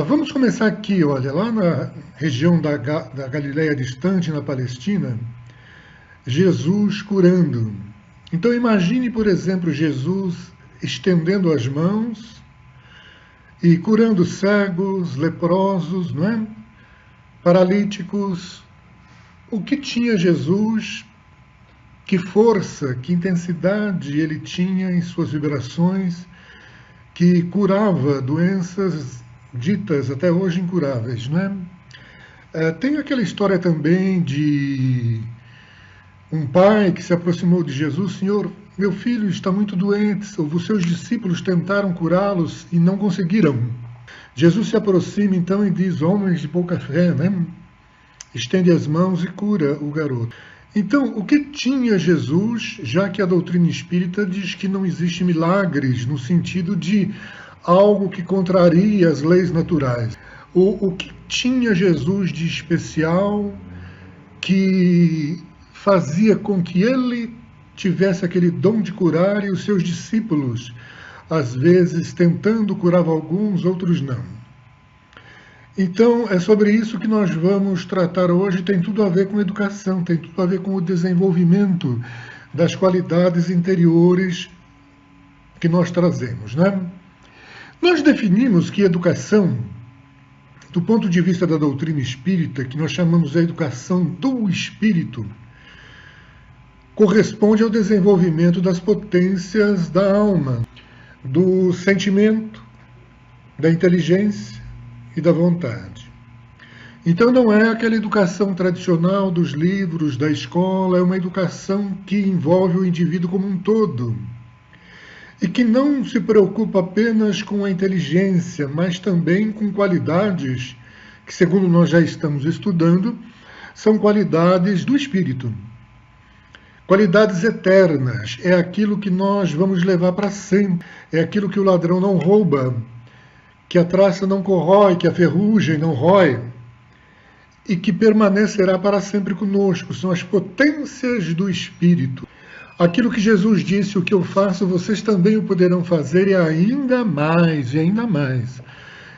Vamos começar aqui, olha, lá na região da Galileia distante, na Palestina, Jesus curando. Então imagine, por exemplo, Jesus estendendo as mãos e curando cegos, leprosos, não é? Paralíticos. O que tinha Jesus, que força, que intensidade ele tinha em suas vibrações, que curava doenças ditas até hoje incuráveis, não é? Tem aquela história também de um pai que se aproximou de Jesus: Senhor, meu filho está muito doente, os seus discípulos tentaram curá-los e não conseguiram. Jesus se aproxima então e diz: homens de pouca fé, né? Estende as mãos e cura o garoto. Então, o que tinha Jesus, já que a doutrina espírita diz que não existe milagres no sentido de algo que contraria as leis naturais? O que tinha Jesus de especial que fazia com que ele tivesse aquele dom de curar e os seus discípulos, às vezes, tentando curava alguns, outros não? Então, é sobre isso que nós vamos tratar hoje. Tem tudo a ver com educação, tem tudo a ver com o desenvolvimento das qualidades interiores que nós trazemos, né? Nós definimos que educação, do ponto de vista da doutrina espírita, que nós chamamos de educação do espírito, corresponde ao desenvolvimento das potências da alma, do sentimento, da inteligência e da vontade. Então não é aquela educação tradicional dos livros, da escola, é uma educação que envolve o indivíduo como um todo e que não se preocupa apenas com a inteligência, mas também com qualidades que, segundo nós já estamos estudando, são qualidades do espírito. Qualidades eternas, é aquilo que nós vamos levar para sempre, é aquilo que o ladrão não rouba, que a traça não corrói, que a ferrugem não rói, e que permanecerá para sempre conosco. São as potências do Espírito. Aquilo que Jesus disse: o que eu faço, vocês também o poderão fazer, e ainda mais, e ainda mais.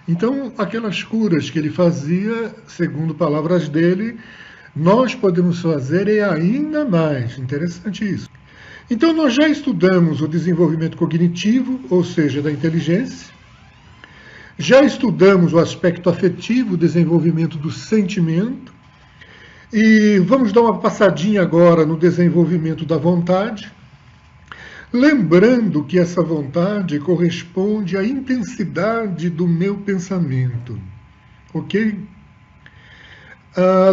Então, aquelas curas que ele fazia, segundo palavras dele, nós podemos fazer e ainda mais. Interessante isso. Então, nós já estudamos o desenvolvimento cognitivo, ou seja, da inteligência. Já estudamos o aspecto afetivo, o desenvolvimento do sentimento, e vamos dar uma passadinha agora no desenvolvimento da vontade, lembrando que essa vontade corresponde à intensidade do meu pensamento, ok?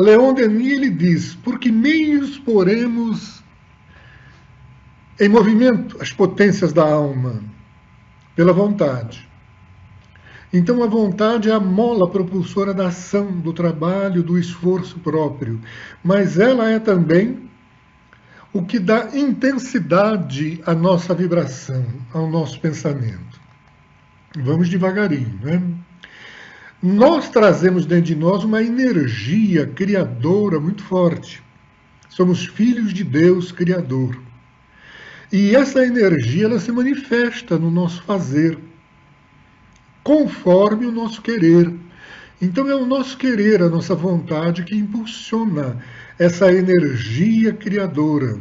Leon Denis ele diz: por que meios poremos em movimento as potências da alma? Pela vontade. Então a vontade é a mola propulsora da ação, do trabalho, do esforço próprio. Mas ela é também o que dá intensidade à nossa vibração, ao nosso pensamento. Vamos devagarinho, né? Nós trazemos dentro de nós uma energia criadora muito forte. Somos filhos de Deus Criador. E essa energia ela se manifesta no nosso fazer, conforme o nosso querer. Então é o nosso querer, a nossa vontade que impulsiona essa energia criadora.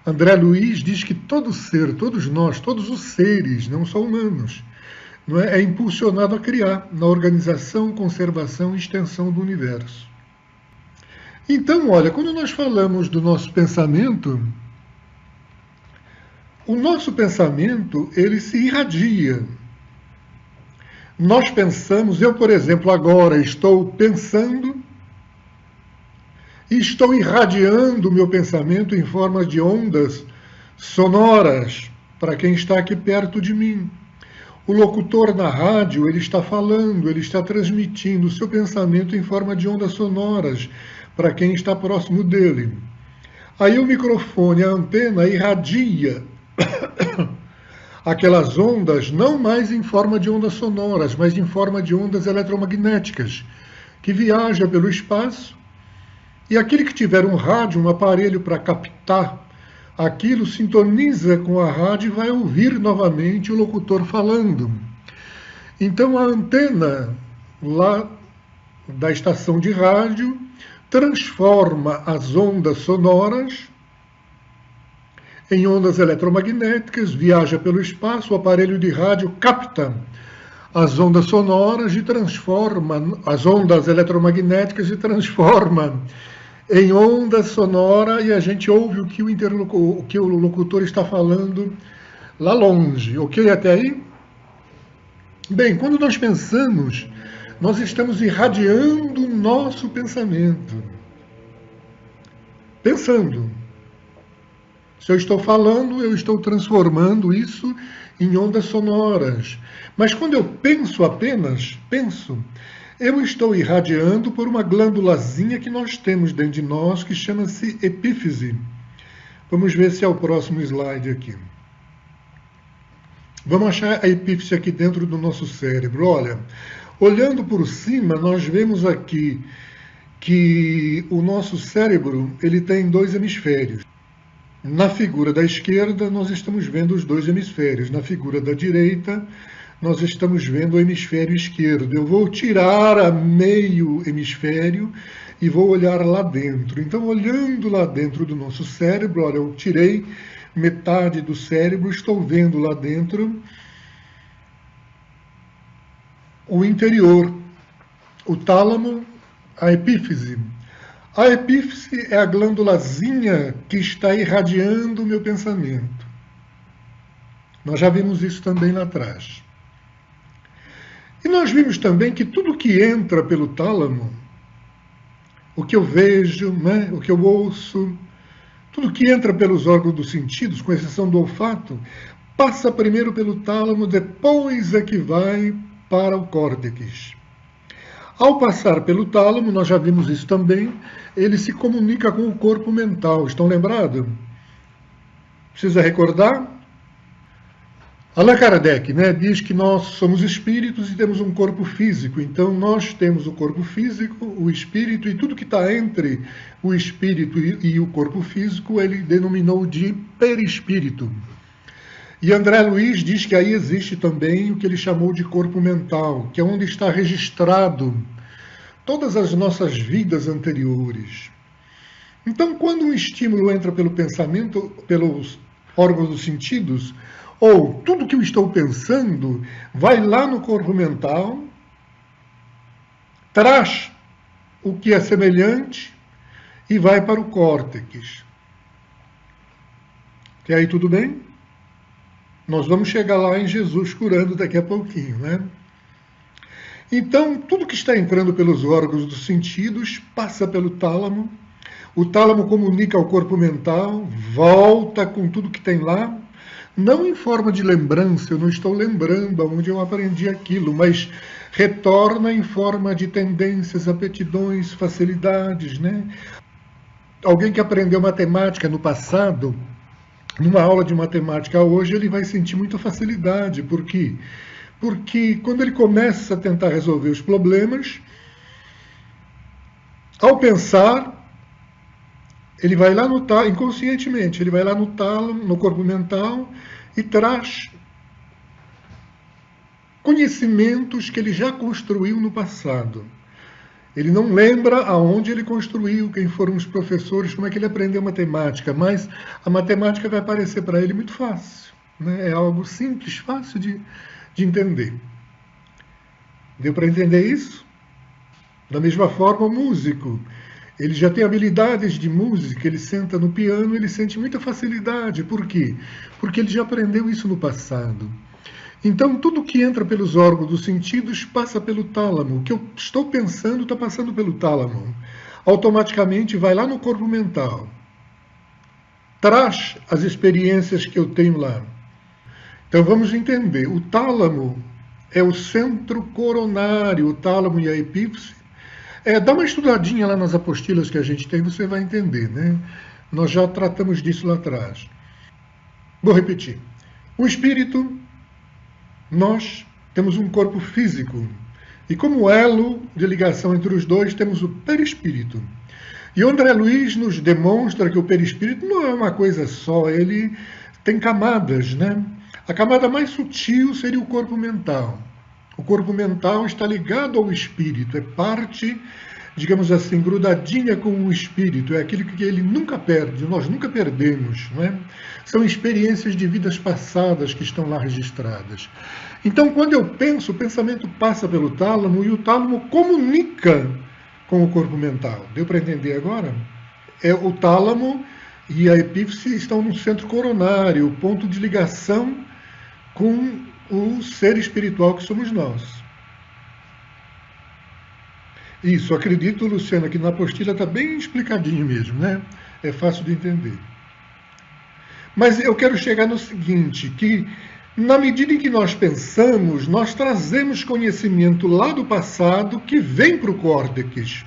André Luiz diz que todo ser, todos nós, todos os seres, não só humanos, não é impulsionado a criar na organização, conservação e extensão do universo. Então, olha, quando nós falamos do nosso pensamento, o nosso pensamento, ele se irradia. Nós pensamos, eu, por exemplo, agora estou pensando e estou irradiando o meu pensamento em forma de ondas sonoras para quem está aqui perto de mim. O locutor na rádio, ele está falando, ele está transmitindo o seu pensamento em forma de ondas sonoras para quem está próximo dele. Aí o microfone, a antena, irradia aquelas ondas, não mais em forma de ondas sonoras, mas em forma de ondas eletromagnéticas, que viaja pelo espaço, e aquele que tiver um rádio, um aparelho para captar aquilo, sintoniza com a rádio e vai ouvir novamente o locutor falando. Então a antena lá da estação de rádio, transforma as ondas sonoras em ondas eletromagnéticas, viaja pelo espaço, o aparelho de rádio capta as ondas sonoras e transforma as ondas eletromagnéticas e transforma em onda sonora, e a gente ouve o que o locutor está falando lá longe. Ok até aí? Bem, quando nós pensamos, nós estamos irradiando o nosso pensamento. Pensando. Se eu estou falando, eu estou transformando isso em ondas sonoras. Mas quando eu penso apenas, eu estou irradiando por uma glândulazinha que nós temos dentro de nós, que chama-se epífise. Vamos ver se é o próximo slide aqui. Vamos achar a epífise aqui dentro do nosso cérebro. Olha, olhando por cima, nós vemos aqui que o nosso cérebro ele tem 2 hemisférios. Na figura da esquerda, nós estamos vendo os 2 hemisférios. Na figura da direita, nós estamos vendo o hemisfério esquerdo. Eu vou tirar a meio hemisfério e vou olhar lá dentro. Então, olhando lá dentro do nosso cérebro, olha, eu tirei metade do cérebro, estou vendo lá dentro o interior, o tálamo, a epífise. A epífise é a glândulazinha que está irradiando o meu pensamento. Nós já vimos isso também lá atrás. E nós vimos também que tudo que entra pelo tálamo, o que eu vejo, né, o que eu ouço, tudo que entra pelos órgãos dos sentidos, com exceção do olfato, passa primeiro pelo tálamo, depois é que vai para o córtex. Ao passar pelo tálamo, nós já vimos isso também, ele se comunica com o corpo mental. Estão lembrados? Precisa recordar? Allan Kardec, né, diz que nós somos espíritos e temos um corpo físico. Então, nós temos o corpo físico, o espírito, e tudo que está entre o espírito e o corpo físico, ele denominou de perispírito. E André Luiz diz que aí existe também o que ele chamou de corpo mental, que é onde está registrado todas as nossas vidas anteriores. Então, quando um estímulo entra pelo pensamento, pelos órgãos dos sentidos, ou tudo que eu estou pensando vai lá no corpo mental, traz o que é semelhante e vai para o córtex. E aí, tudo bem? Nós vamos chegar lá em Jesus curando daqui a pouquinho, né? Então, tudo que está entrando pelos órgãos dos sentidos passa pelo tálamo. O tálamo comunica ao corpo mental, volta com tudo que tem lá, não em forma de lembrança, eu não estou lembrando onde eu aprendi aquilo, mas retorna em forma de tendências, aptidões, facilidades, né? Alguém que aprendeu matemática no passado, numa aula de matemática hoje, ele vai sentir muita facilidade. Por quê? Porque quando ele começa a tentar resolver os problemas, ao pensar, ele vai lá no tálamo, inconscientemente, ele vai lá no tálamo, no corpo mental, e traz conhecimentos que ele já construiu no passado. Ele não lembra aonde ele construiu, quem foram os professores, como é que ele aprendeu matemática, mas a matemática vai aparecer para ele muito fácil, né? É algo simples, fácil de entender. Deu para entender isso? Da mesma forma, o músico, ele já tem habilidades de música, ele senta no piano, ele sente muita facilidade. Por quê? Porque ele já aprendeu isso no passado. Então, tudo que entra pelos órgãos dos sentidos passa pelo tálamo. O que eu estou pensando está passando pelo tálamo. Automaticamente vai lá no corpo mental. Traz as experiências que eu tenho lá. Então, vamos entender. O tálamo é o centro coronário, o tálamo e a epífise. Dá uma estudadinha lá nas apostilas que a gente tem, você vai entender, né? Nós já tratamos disso lá atrás. Vou repetir. O espírito, nós temos um corpo físico. E como elo de ligação entre os dois, temos o perispírito. E André Luiz nos demonstra que o perispírito não é uma coisa só, ele tem camadas, né? A camada mais sutil seria o corpo mental. O corpo mental está ligado ao espírito, é parte, digamos assim, grudadinha com o espírito, é aquilo que ele nunca perde, nós nunca perdemos, não é? São experiências de vidas passadas que estão lá registradas. Então, quando eu penso, o pensamento passa pelo tálamo e o tálamo comunica com o corpo mental. Deu para entender agora? O tálamo e a epífise estão no centro coronário, o ponto de ligação com o ser espiritual que somos nós. Isso, acredito, Luciana, que na apostila está bem explicadinho mesmo, né? É fácil de entender. Mas eu quero chegar no seguinte, que na medida em que nós pensamos, nós trazemos conhecimento lá do passado que vem para o córtex.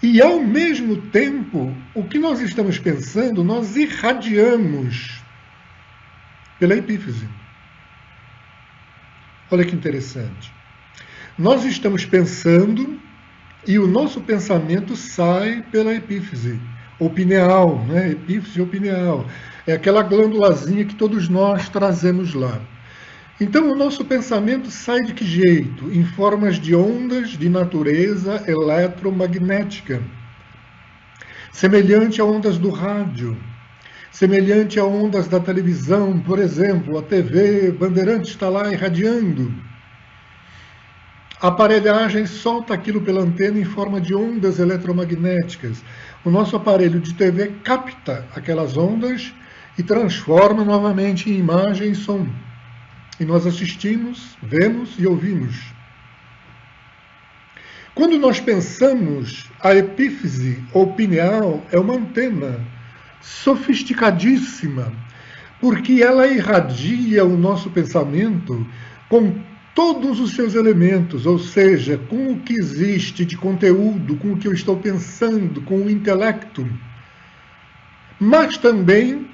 E, ao mesmo tempo, o que nós estamos pensando, nós irradiamos pela epífise. Olha que interessante. Nós estamos pensando e o nosso pensamento sai pela epífise, ou pineal, né? Epífise ou pineal. É aquela glândulazinha que todos nós trazemos lá. Então, o nosso pensamento sai de que jeito? Em formas de ondas de natureza eletromagnética, semelhante a ondas do rádio, semelhante a ondas da televisão, por exemplo, a TV Bandeirantes está lá irradiando. A aparelhagem solta aquilo pela antena em forma de ondas eletromagnéticas. O nosso aparelho de TV capta aquelas ondas e transforma novamente em imagem e som. E nós assistimos, vemos e ouvimos. Quando nós pensamos, a epífise ou pineal é uma antena sofisticadíssima, porque ela irradia o nosso pensamento com todos os seus elementos, ou seja, com o que existe de conteúdo, com o que eu estou pensando, com o intelecto, mas também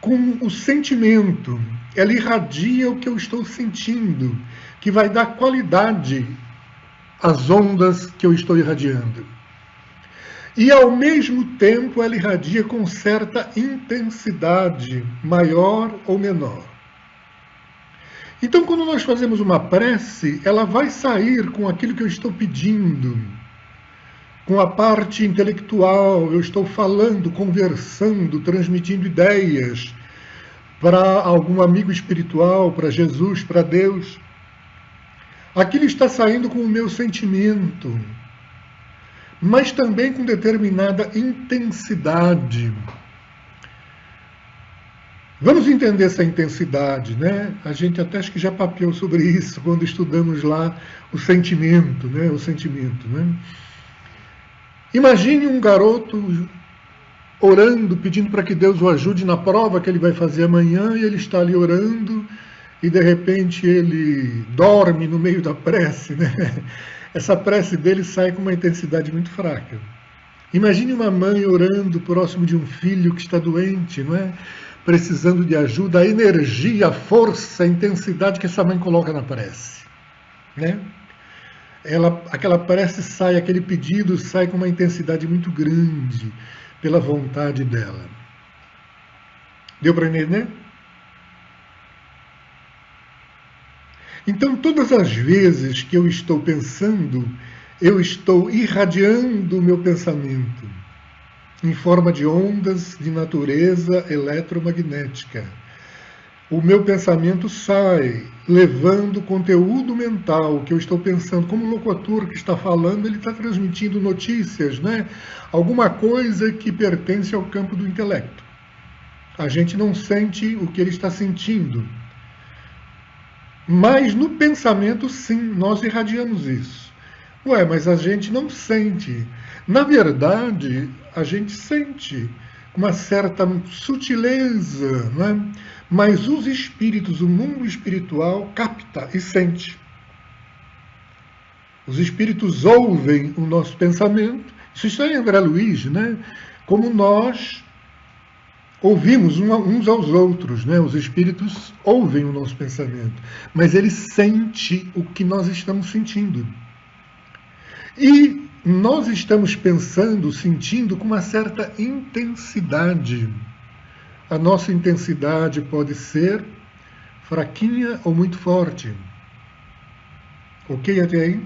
com o sentimento. Ela irradia o que eu estou sentindo, que vai dar qualidade às ondas que eu estou irradiando. E, ao mesmo tempo, ela irradia com certa intensidade, maior ou menor. Então, quando nós fazemos uma prece, ela vai sair com aquilo que eu estou pedindo, com a parte intelectual, eu estou falando, conversando, transmitindo ideias para algum amigo espiritual, para Jesus, para Deus. Aquilo está saindo com o meu sentimento, mas também com determinada intensidade. Vamos entender essa intensidade, né? A gente até acho que já papeou sobre isso quando estudamos lá o sentimento, né? O sentimento, né? Imagine um garoto orando, pedindo para que Deus o ajude na prova que ele vai fazer amanhã, e ele está ali orando, e de repente ele dorme no meio da prece, né? Essa prece dele sai com uma intensidade muito fraca. Imagine uma mãe orando próximo de um filho que está doente, não é? Precisando de ajuda, a energia, a força, a intensidade que essa mãe coloca na prece, né? Aquela prece sai, aquele pedido sai com uma intensidade muito grande pela vontade dela. Deu para entender? Então, todas as vezes que eu estou pensando, eu estou irradiando o meu pensamento em forma de ondas de natureza eletromagnética. O meu pensamento sai, levando conteúdo mental que eu estou pensando, como o locutor que está falando, ele está transmitindo notícias, né? Alguma coisa que pertence ao campo do intelecto. A gente não sente o que ele está sentindo. Mas no pensamento, sim, nós irradiamos isso. Ué, mas a gente não sente. Na verdade, a gente sente uma certa sutileza, não é? Mas os espíritos, o mundo espiritual, capta e sente. Os espíritos ouvem o nosso pensamento. Isso está em André Luiz, né? Como nós ouvimos uns aos outros, né? Os espíritos ouvem o nosso pensamento, mas eles sentem o que nós estamos sentindo. E nós estamos pensando, sentindo com uma certa intensidade. A nossa intensidade pode ser fraquinha ou muito forte. Ok até aí?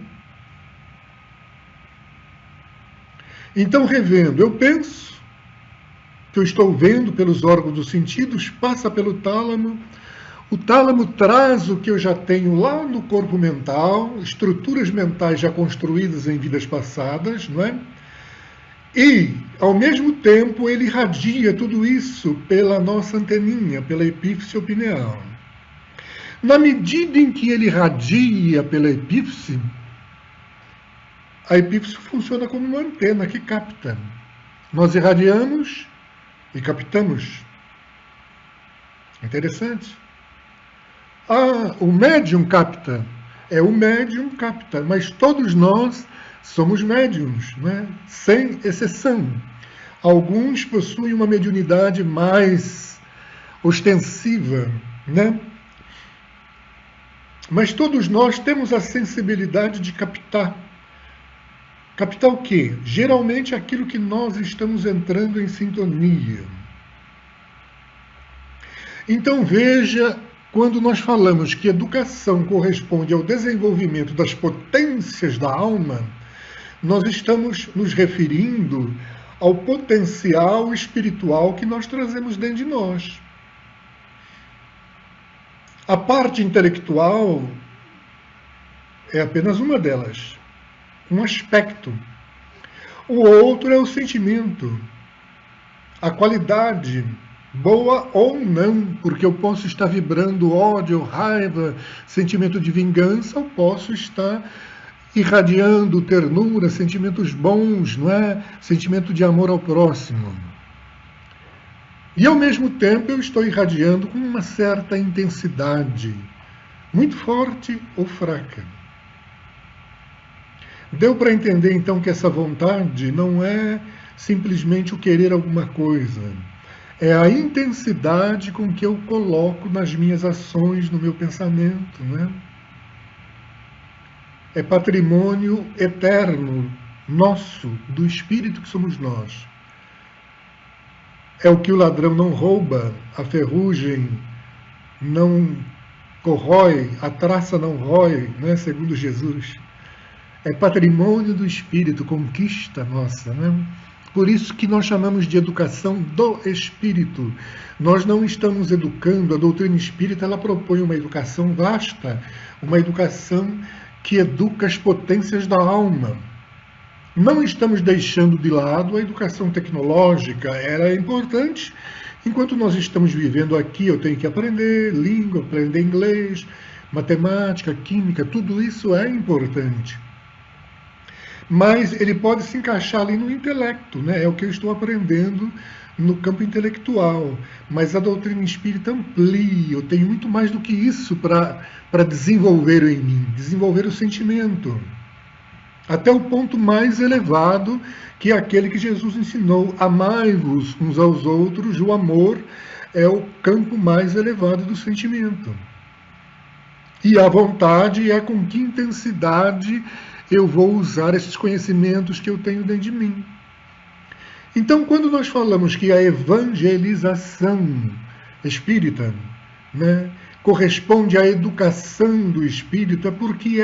Então, revendo, eu penso que eu estou vendo pelos órgãos dos sentidos, passa pelo tálamo, o tálamo traz o que eu já tenho lá no corpo mental, estruturas mentais já construídas em vidas passadas, não é? E, ao mesmo tempo, ele irradia tudo isso pela nossa anteninha, pela epífise pineal. Na medida em que ele irradia pela epífise, a epífise funciona como uma antena que capta. Nós irradiamos e captamos. Interessante. O médium capta. O médium capta, mas todos nós somos médiums, né? Sem exceção. Alguns possuem uma mediunidade mais ostensiva, né? Mas todos nós temos a sensibilidade de captar. Captar o quê? Geralmente aquilo que nós estamos entrando em sintonia. Então veja, quando nós falamos que educação corresponde ao desenvolvimento das potências da alma, nós estamos nos referindo ao potencial espiritual que nós trazemos dentro de nós. A parte intelectual é apenas uma delas, um aspecto. O outro é o sentimento, a qualidade, boa ou não, porque eu posso estar vibrando ódio, raiva, sentimento de vingança, ou posso estar irradiando ternura, sentimentos bons, não é? Sentimento de amor ao próximo. E ao mesmo tempo eu estou irradiando com uma certa intensidade, muito forte ou fraca. Deu para entender então que essa vontade não é simplesmente o querer alguma coisa. É a intensidade com que eu coloco nas minhas ações, no meu pensamento, né? É patrimônio eterno nosso, do espírito que somos nós. É o que o ladrão não rouba, a ferrugem não corrói, a traça não rói, né? Segundo Jesus. É patrimônio do espírito, conquista nossa, né? Por isso que nós chamamos de educação do espírito. Nós não estamos educando, a doutrina espírita ela propõe uma educação vasta, uma educação que educa as potências da alma. Não estamos deixando de lado a educação tecnológica, ela é importante. Enquanto nós estamos vivendo aqui, eu tenho que aprender língua, aprender inglês, matemática, química, tudo isso é importante. Mas ele pode se encaixar ali no intelecto, né? É o que eu estou aprendendo no campo intelectual. Mas a doutrina espírita amplia, eu tenho muito mais do que isso para desenvolver em mim, desenvolver o sentimento. Até o ponto mais elevado, que é aquele que Jesus ensinou, amai-vos uns aos outros, o amor é o campo mais elevado do sentimento. E a vontade é com que intensidade eu vou usar esses conhecimentos que eu tenho dentro de mim. Então, quando nós falamos que a evangelização espírita, né, corresponde à educação do espírito, é porque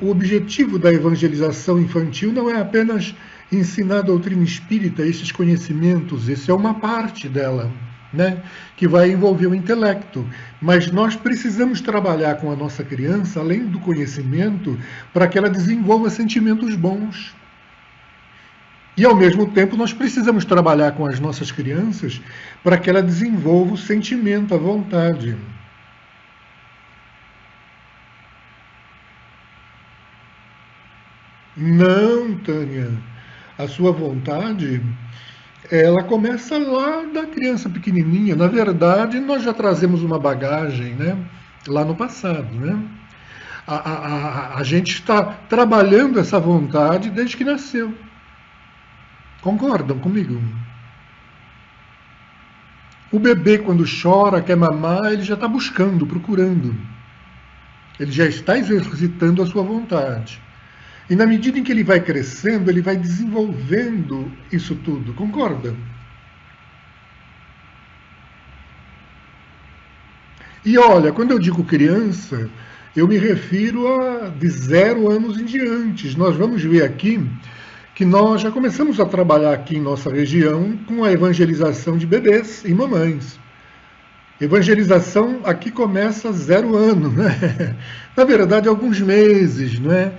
o objetivo da evangelização infantil não é apenas ensinar a doutrina espírita, esses conhecimentos, isso é uma parte dela, né, que vai envolver o intelecto. Mas nós precisamos trabalhar com a nossa criança, além do conhecimento, para que ela desenvolva sentimentos bons. E, ao mesmo tempo, nós precisamos trabalhar com as nossas crianças para que ela desenvolva o sentimento, a vontade. Não, Tânia. A sua vontade, ela começa lá da criança pequenininha. Na verdade, nós já trazemos uma bagagem, né, lá no passado, né? A gente está trabalhando essa vontade desde que nasceu. Concordam comigo? O bebê, quando chora, quer mamar, ele já está buscando, procurando. Ele já está exercitando a sua vontade. E na medida em que ele vai crescendo, ele vai desenvolvendo isso tudo. Concorda? E olha, quando eu digo criança, Eu me refiro a de 0 anos em diante. Nós vamos ver aqui que nós já começamos a trabalhar aqui em nossa região com a evangelização de bebês e mamães. Evangelização aqui começa 0 ano, né? Na verdade, alguns meses, né?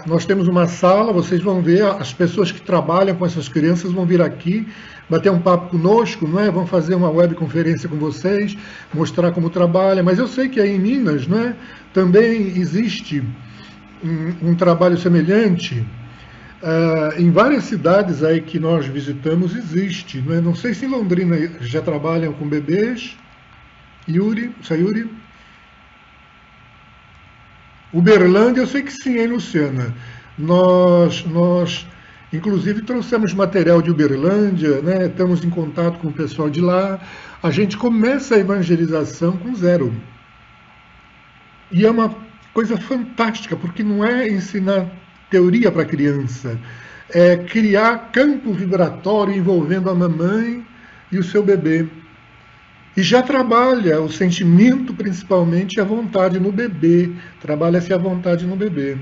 Nós temos uma sala, vocês vão ver, as pessoas que trabalham com essas crianças vão vir aqui, bater um papo conosco, não é? Vão fazer uma webconferência com vocês, mostrar como trabalha. Mas eu sei que aí em Minas, não é? Também existe um trabalho semelhante. Em várias cidades aí que nós visitamos existe, não é? Não sei se em Londrina já trabalham com bebês. Sayuri? Uberlândia, eu sei que sim, hein, Luciana? Nós inclusive, trouxemos material de Uberlândia, né? Estamos em contato com o pessoal de lá. A gente começa a evangelização com 0. E é uma coisa fantástica, porque não é ensinar teoria para a criança, é criar campo vibratório envolvendo a mamãe e o seu bebê. E já trabalha o sentimento, principalmente, e a vontade no bebê. Trabalha-se a vontade no bebê.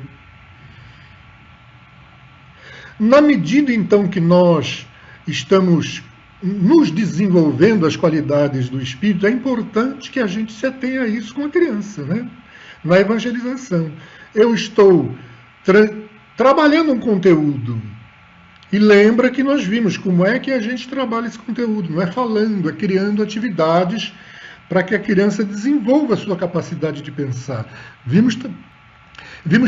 Na medida, então, que nós estamos nos desenvolvendo as qualidades do Espírito, é importante que a gente se atenha a isso com a criança, né? Na evangelização. Eu estou trabalhando um conteúdo. E lembra que nós vimos como é que a gente trabalha esse conteúdo. Não é falando, é criando atividades para que a criança desenvolva a sua capacidade de pensar. Vimos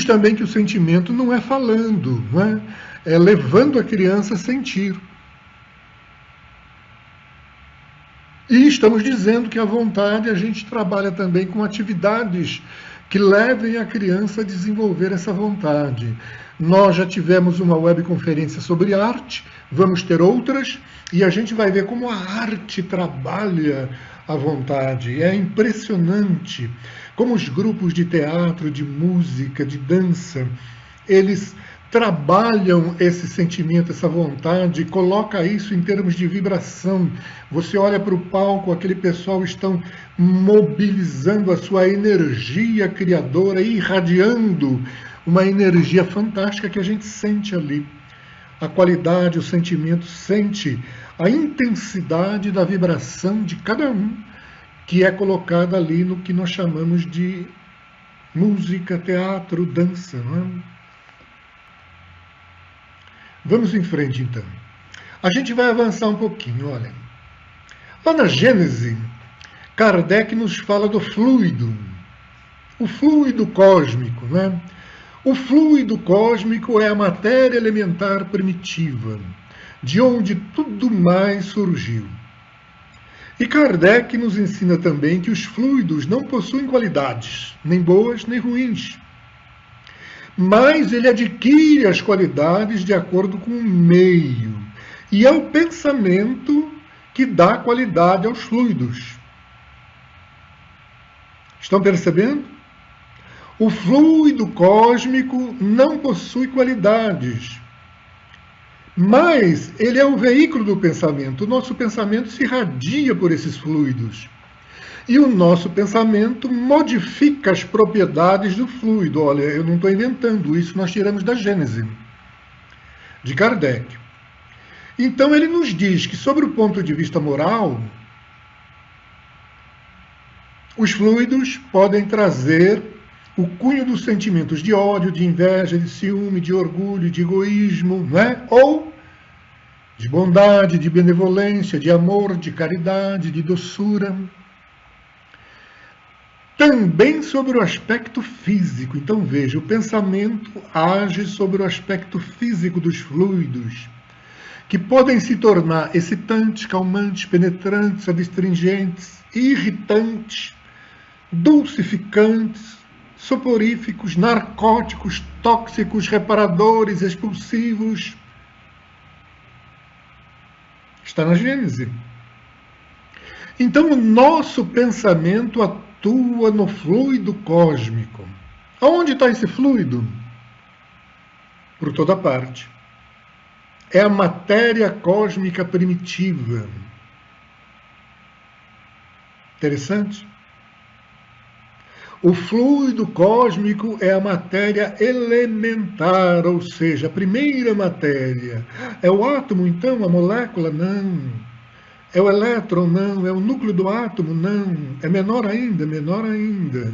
também que o sentimento não é falando, não é? É levando a criança a sentir. E estamos dizendo que a vontade a gente trabalha também com atividades que levem a criança a desenvolver essa vontade. Nós já tivemos uma webconferência sobre arte, vamos ter outras, e a gente vai ver como a arte trabalha a vontade. É impressionante como os grupos de teatro, de música, de dança, eles trabalham esse sentimento, essa vontade, coloca isso em termos de vibração. Você olha para o palco, aquele pessoal estão mobilizando a sua energia criadora, irradiando uma energia fantástica que a gente sente ali. A qualidade, o sentimento, sente a intensidade da vibração de cada um que é colocada ali no que nós chamamos de música, teatro, dança, não é? Vamos em frente, então. A gente vai avançar um pouquinho, olha. Lá na Gênese, Kardec nos fala do fluido, o fluido cósmico, né? O fluido cósmico é a matéria elementar primitiva, de onde tudo mais surgiu. E Kardec nos ensina também que os fluidos não possuem qualidades, nem boas nem ruins. Mas ele adquire as qualidades de acordo com o meio. E é o pensamento que dá qualidade aos fluidos. Estão percebendo? O fluido cósmico não possui qualidades. Mas ele é o veículo do pensamento. O nosso pensamento se irradia por esses fluidos. E o nosso pensamento modifica as propriedades do fluido. Olha, eu não estou inventando isso, nós tiramos da Gênese, de Kardec. Então ele nos diz que, sobre o ponto de vista moral, os fluidos podem trazer o cunho dos sentimentos de ódio, de inveja, de ciúme, de orgulho, de egoísmo, não é? Ou de bondade, de benevolência, de amor, de caridade, de doçura. Também sobre o aspecto físico. Então veja, o pensamento age sobre o aspecto físico dos fluidos, que podem se tornar excitantes, calmantes, penetrantes, adstringentes, irritantes, dulcificantes, soporíficos, narcóticos, tóxicos, reparadores, expulsivos. Está na Gênese. Então o nosso pensamento atua no fluido cósmico. Aonde está esse fluido? Por toda parte. É a matéria cósmica primitiva. Interessante? O fluido cósmico é a matéria elementar, ou seja, a primeira matéria. É o átomo, então, a molécula? Não. É o elétron? Não. É o núcleo do átomo? Não. É menor ainda, menor ainda.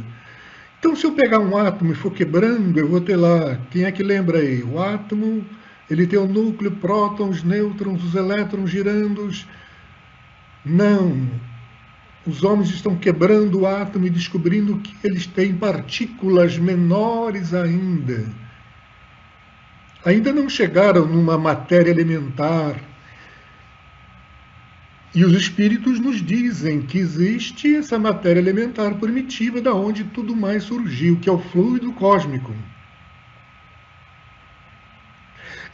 Então, se eu pegar um átomo e for quebrando, eu vou ter lá, quem é que lembra aí? O átomo, ele tem o núcleo, prótons, nêutrons, os elétrons girando. Não. Os homens estão quebrando o átomo e descobrindo que eles têm partículas menores ainda. Ainda não chegaram numa matéria elementar. E os espíritos nos dizem que existe essa matéria elementar primitiva da onde tudo mais surgiu, que é o fluido cósmico.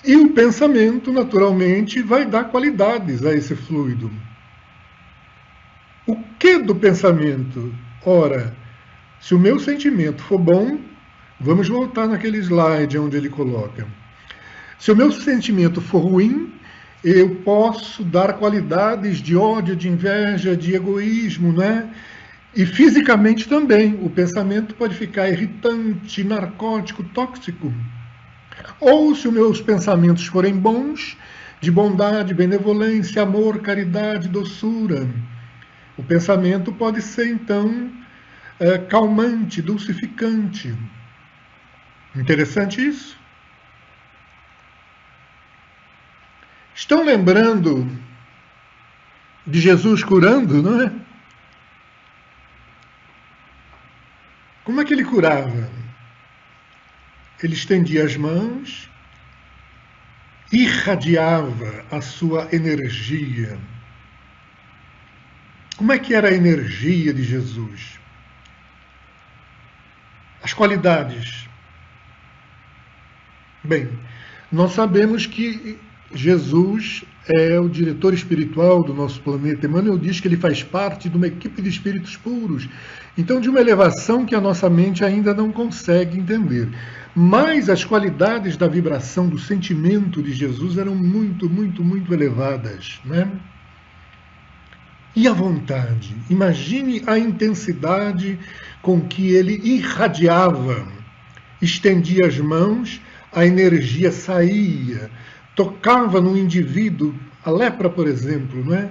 E o pensamento, naturalmente, vai dar qualidades a esse fluido. O que do pensamento? Ora, se o meu sentimento for bom, vamos voltar naquele slide onde ele coloca. Se o meu sentimento for ruim, eu posso dar qualidades de ódio, de inveja, de egoísmo, né? E fisicamente também. O pensamento pode ficar irritante, narcótico, tóxico. Ou, se os meus pensamentos forem bons, de bondade, benevolência, amor, caridade, doçura, o pensamento pode ser, então, calmante, dulcificante. Interessante isso? Estão lembrando de Jesus curando, não é? Como é que ele curava? Ele estendia as mãos, irradiava a sua energia. Como é que era a energia de Jesus? As qualidades. Bem, nós sabemos que Jesus é o diretor espiritual do nosso planeta. Emmanuel diz que ele faz parte de uma equipe de espíritos puros. Então, de uma elevação que a nossa mente ainda não consegue entender. Mas as qualidades da vibração do sentimento de Jesus eram muito, muito, muito elevadas, né? E a vontade? Imagine a intensidade com que ele irradiava, estendia as mãos, a energia saía, tocava no indivíduo, a lepra, por exemplo, né?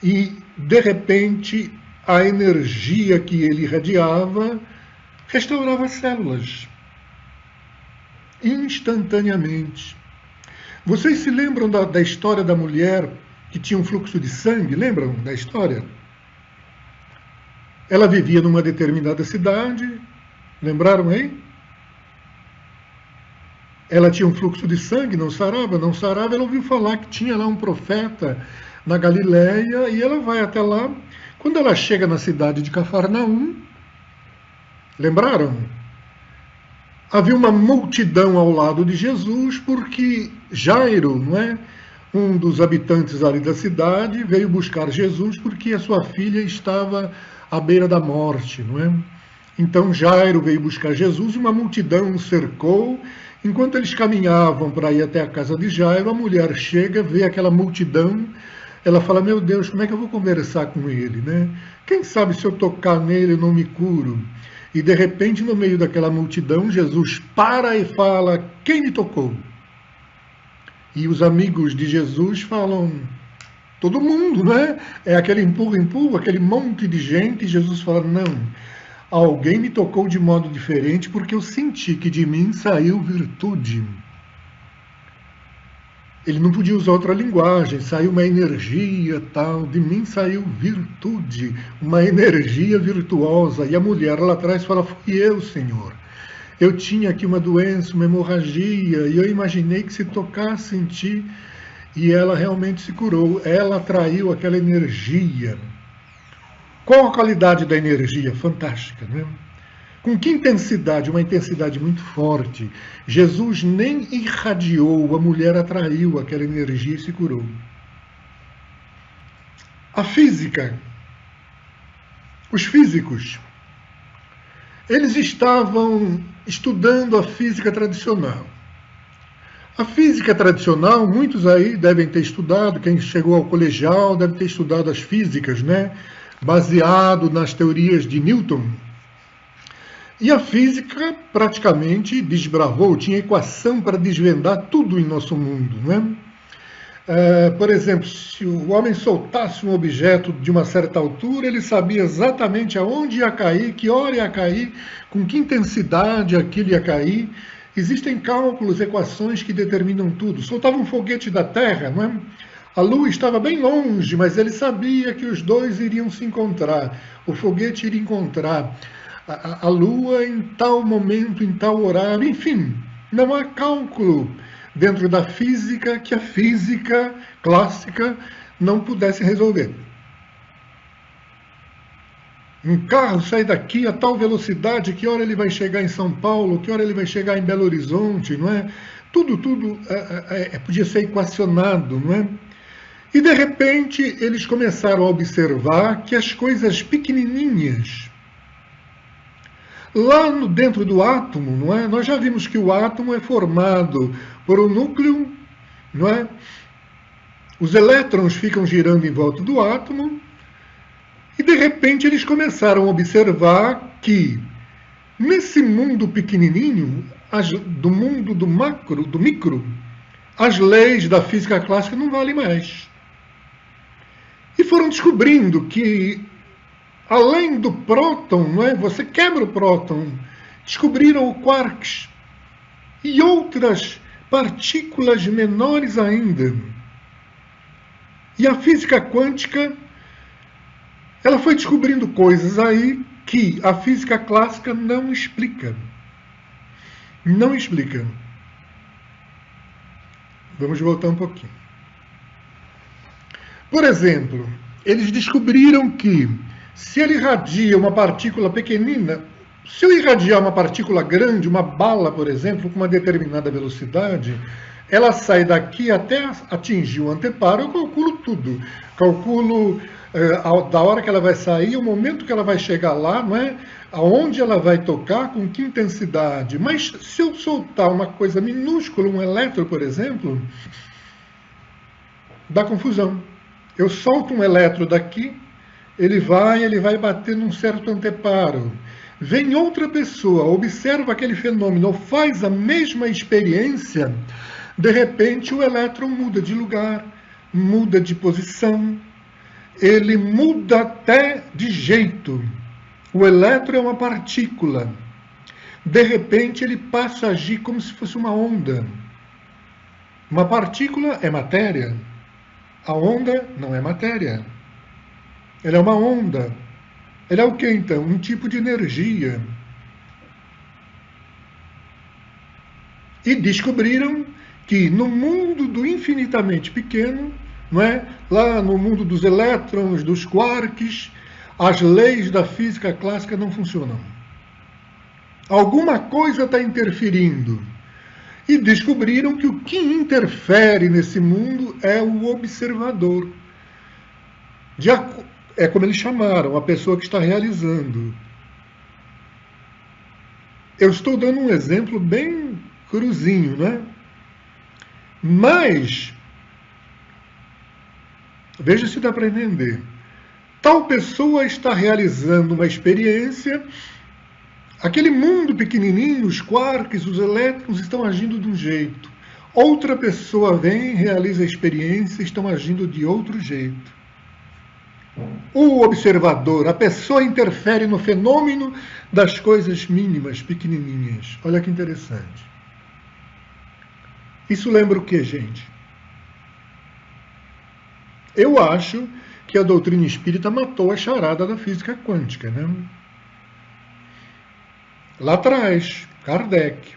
E, de repente, a energia que ele irradiava restaurava as células, instantaneamente. Vocês se lembram da história da mulher que tinha um fluxo de sangue? Lembram da história? Ela vivia numa determinada cidade, lembraram aí? Ela tinha um fluxo de sangue, não sarava, ela ouviu falar que tinha lá um profeta na Galileia, e ela vai até lá. Quando ela chega na cidade de Cafarnaum, lembraram? Havia uma multidão ao lado de Jesus, porque Jairo, não é? Um dos habitantes ali da cidade, veio buscar Jesus porque a sua filha estava à beira da morte, não é? Então Jairo veio buscar Jesus e uma multidão o cercou. Enquanto eles caminhavam para ir até a casa de Jairo, a mulher chega, vê aquela multidão, ela fala: meu Deus, como é que eu vou conversar com ele, né? Quem sabe se eu tocar nele eu não me curo? E de repente, no meio daquela multidão, Jesus para e fala: quem me tocou? E os amigos de Jesus falam: todo mundo, né? É aquele empurra, aquele monte de gente. E Jesus fala: não, alguém me tocou de modo diferente porque eu senti que de mim saiu virtude. Ele não podia usar outra linguagem, saiu uma energia tal, de mim saiu virtude, uma energia virtuosa. E a mulher lá atrás fala: fui eu, Senhor. Eu tinha aqui uma doença, uma hemorragia, e eu imaginei que se tocasse em ti, e ela realmente se curou. Ela atraiu aquela energia. Qual a qualidade da energia? Fantástica, né? Com que intensidade? Uma intensidade muito forte. Jesus nem irradiou, a mulher atraiu aquela energia e se curou. A física. Os físicos. Eles estavam estudando a física tradicional. A física tradicional, muitos aí devem ter estudado, quem chegou ao colegial deve ter estudado as físicas, né? Baseado nas teorias de Newton. E a física praticamente desbravou, tinha equação para desvendar tudo em nosso mundo, não é? Por exemplo, se o homem soltasse um objeto de uma certa altura, ele sabia exatamente aonde ia cair, que hora ia cair, com que intensidade aquilo ia cair. Existem cálculos, equações que determinam tudo. Soltava um foguete da Terra, não é? A Lua estava bem longe, mas ele sabia que os dois iriam se encontrar. O foguete iria encontrar a Lua em tal momento, em tal horário, enfim. Não há cálculo dentro da física que a física clássica não pudesse resolver. Um carro sai daqui a tal velocidade, que hora ele vai chegar em São Paulo, que hora ele vai chegar em Belo Horizonte, não é? Tudo podia ser equacionado, não é? E de repente eles começaram a observar que as coisas pequenininhas, lá dentro do átomo, não é? Nós já vimos que o átomo é formado por um núcleo, não é? Os elétrons ficam girando em volta do átomo, e de repente eles começaram a observar que nesse mundo pequenininho, do mundo do macro, do micro, as leis da física clássica não valem mais. E foram descobrindo que, além do próton, não é? Você quebra o próton, descobriram o quarks e outras partículas menores ainda. E a física quântica, ela foi descobrindo coisas aí que a física clássica não explica. Não explica. Vamos voltar um pouquinho. Por exemplo, eles descobriram que se ele irradia uma partícula pequenina, se eu irradiar uma partícula grande, uma bala, por exemplo, com uma determinada velocidade, ela sai daqui até atingir o anteparo, eu calculo tudo. Calculo da hora que ela vai sair, o momento que ela vai chegar lá, não é? Aonde ela vai tocar, com que intensidade. Mas se eu soltar uma coisa minúscula, um elétron, por exemplo, dá confusão. Eu solto um elétron daqui, ele vai bater num certo anteparo. Vem outra pessoa, observa aquele fenômeno, ou faz a mesma experiência, de repente o elétron muda de lugar, muda de posição, ele muda até de jeito. O elétron é uma partícula. De repente ele passa a agir como se fosse uma onda. Uma partícula é matéria. A onda não é matéria. Ela é uma onda. Ela é o que então? Um tipo de energia. E descobriram que no mundo do infinitamente pequeno, não é? Lá no mundo dos elétrons, dos quarks, as leis da física clássica não funcionam. Alguma coisa está interferindo. E descobriram que o que interfere nesse mundo é o observador. É como eles chamaram, a pessoa que está realizando. Eu estou dando um exemplo bem cruzinho, né? Mas, veja se dá para entender. Tal pessoa está realizando uma experiência, aquele mundo pequenininho, os quarks, os elétrons estão agindo de um jeito. Outra pessoa vem, realiza a experiência, estão agindo de outro jeito. O observador, a pessoa interfere no fenômeno das coisas mínimas, pequenininhas. Olha que interessante. Isso lembra o que, gente? Eu acho que a doutrina espírita matou a charada da física quântica, né? Lá atrás, Kardec,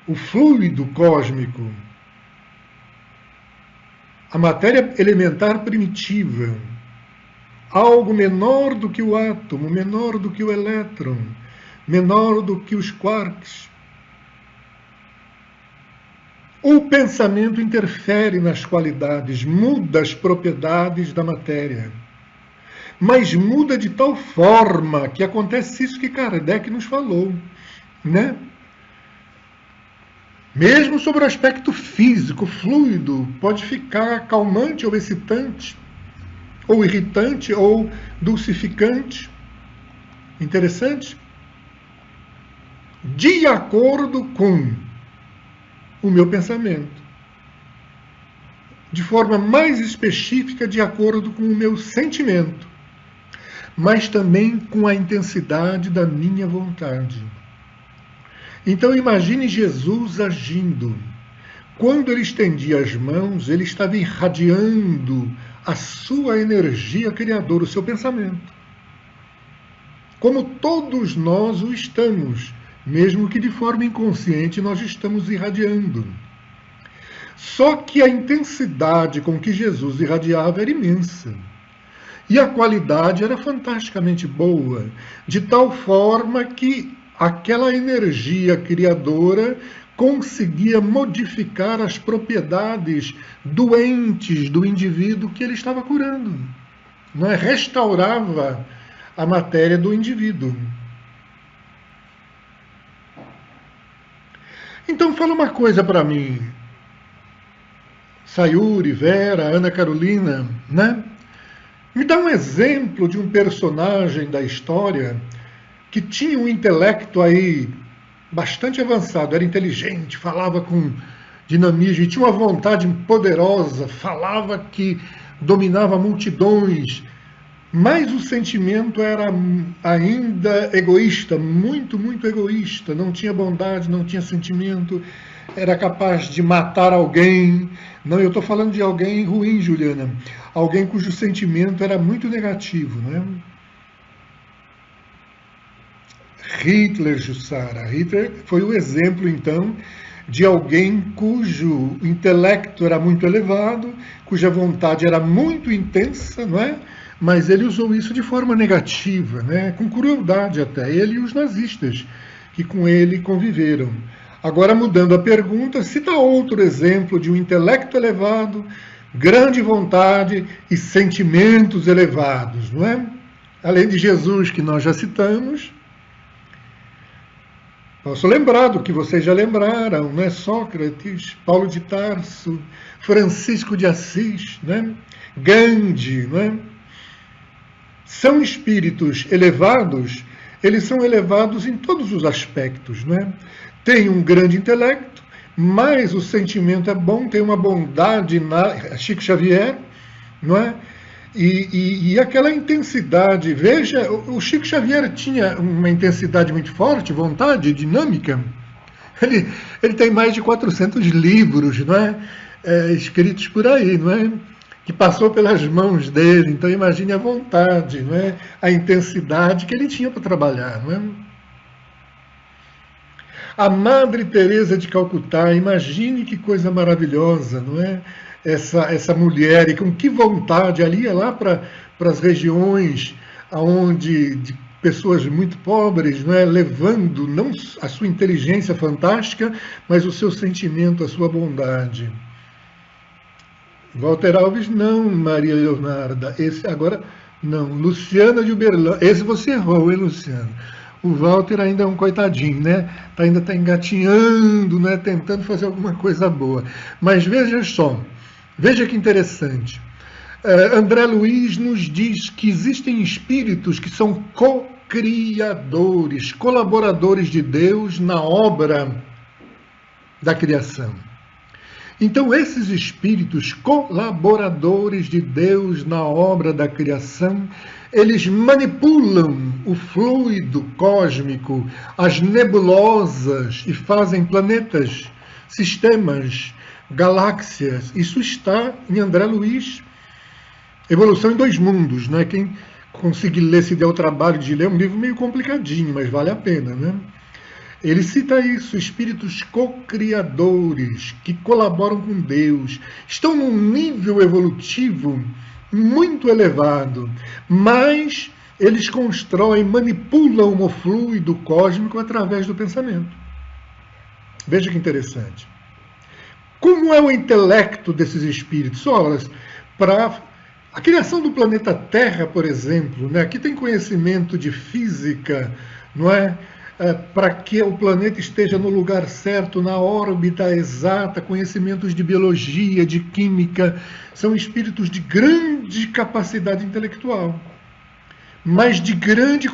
o fluido cósmico, a matéria elementar primitiva, algo menor do que o átomo, menor do que o elétron, menor do que os quarks. O pensamento interfere nas qualidades, muda as propriedades da matéria. Mas muda de tal forma que acontece isso que Kardec nos falou, né? Mesmo sobre o aspecto físico, fluido, pode ficar calmante ou excitante, ou irritante, ou dulcificante. Interessante? de acordo com o meu pensamento. De forma mais específica, de acordo com o meu sentimento, mas também com a intensidade da minha vontade. Então imagine Jesus agindo. Quando ele estendia as mãos, ele estava irradiando a sua energia criadora, o seu pensamento. Como todos nós o estamos, mesmo que de forma inconsciente nós estamos irradiando. Só que a intensidade com que Jesus irradiava era imensa. E a qualidade era fantasticamente boa, de tal forma que aquela energia criadora conseguia modificar as propriedades doentes do indivíduo que ele estava curando. Não é? Restaurava a matéria do indivíduo. Então fala uma coisa para mim, Sayuri, Vera, Ana Carolina, né? Me dá um exemplo de um personagem da história que tinha um intelecto aí bastante avançado, era inteligente, falava com dinamismo, e tinha uma vontade poderosa, falava que dominava multidões, mas o sentimento era ainda egoísta, muito, muito egoísta, não tinha bondade, não tinha sentimento, era capaz de matar alguém. Não, eu estou falando de alguém ruim, Juliana, alguém cujo sentimento era muito negativo, né? Hitler, Jussara. Hitler foi o exemplo, então, de alguém cujo intelecto era muito elevado, cuja vontade era muito intensa, não é? Mas ele usou isso de forma negativa, né? Com crueldade até, ele e os nazistas que com ele conviveram. Agora, mudando a pergunta, cita outro exemplo de um intelecto elevado, grande vontade e sentimentos elevados, não é? Além de Jesus, que nós já citamos, posso lembrar do que vocês já lembraram, né? Sócrates, Paulo de Tarso, Francisco de Assis, né? Gandhi, né? São espíritos elevados, eles são elevados em todos os aspectos, né? Tem um grande intelecto, mas o sentimento é bom, tem uma bondade, Chico Xavier, não é? E aquela intensidade, veja, o Chico Xavier tinha uma intensidade muito forte, vontade, dinâmica. Ele tem mais de 400 livros, não é? Escritos por aí, não é? Que passou pelas mãos dele, então imagine a vontade, não é? A intensidade que ele tinha para trabalhar, não é? A Madre Teresa de Calcutá, imagine que coisa maravilhosa, não é? Essa mulher, e com que vontade, ali ia lá para as regiões onde de pessoas muito pobres, não é? Levando não a sua inteligência fantástica, mas o seu sentimento, a sua bondade. Walter Alves, não, Maria Leonarda, esse agora, não, Luciana de Uberlândia, esse você errou, hein, Luciana? O Walter ainda é um coitadinho, né? Ainda está engatinhando, né? Tentando fazer alguma coisa boa. Mas veja só, veja que interessante. André Luiz nos diz que existem espíritos que são co-criadores, colaboradores de Deus na obra da criação. Então, esses espíritos colaboradores de Deus na obra da criação, eles manipulam o fluido cósmico, as nebulosas, e fazem planetas, sistemas, galáxias. Isso está em André Luiz, Evolução em Dois Mundos, né? Quem conseguir ler, se der o trabalho de ler, é um livro meio complicadinho, mas vale a pena, né? Ele cita isso, espíritos co-criadores, que colaboram com Deus, estão num nível evolutivo muito elevado, mas eles constroem, manipulam o fluido cósmico através do pensamento. Veja que interessante. Como é o intelecto desses espíritos? Ora, para a criação do planeta Terra, por exemplo, né? Aqui tem conhecimento de física, não é? Para que o planeta esteja no lugar certo, na órbita exata, conhecimentos de biologia, de química, são espíritos de grande capacidade intelectual. mas de grande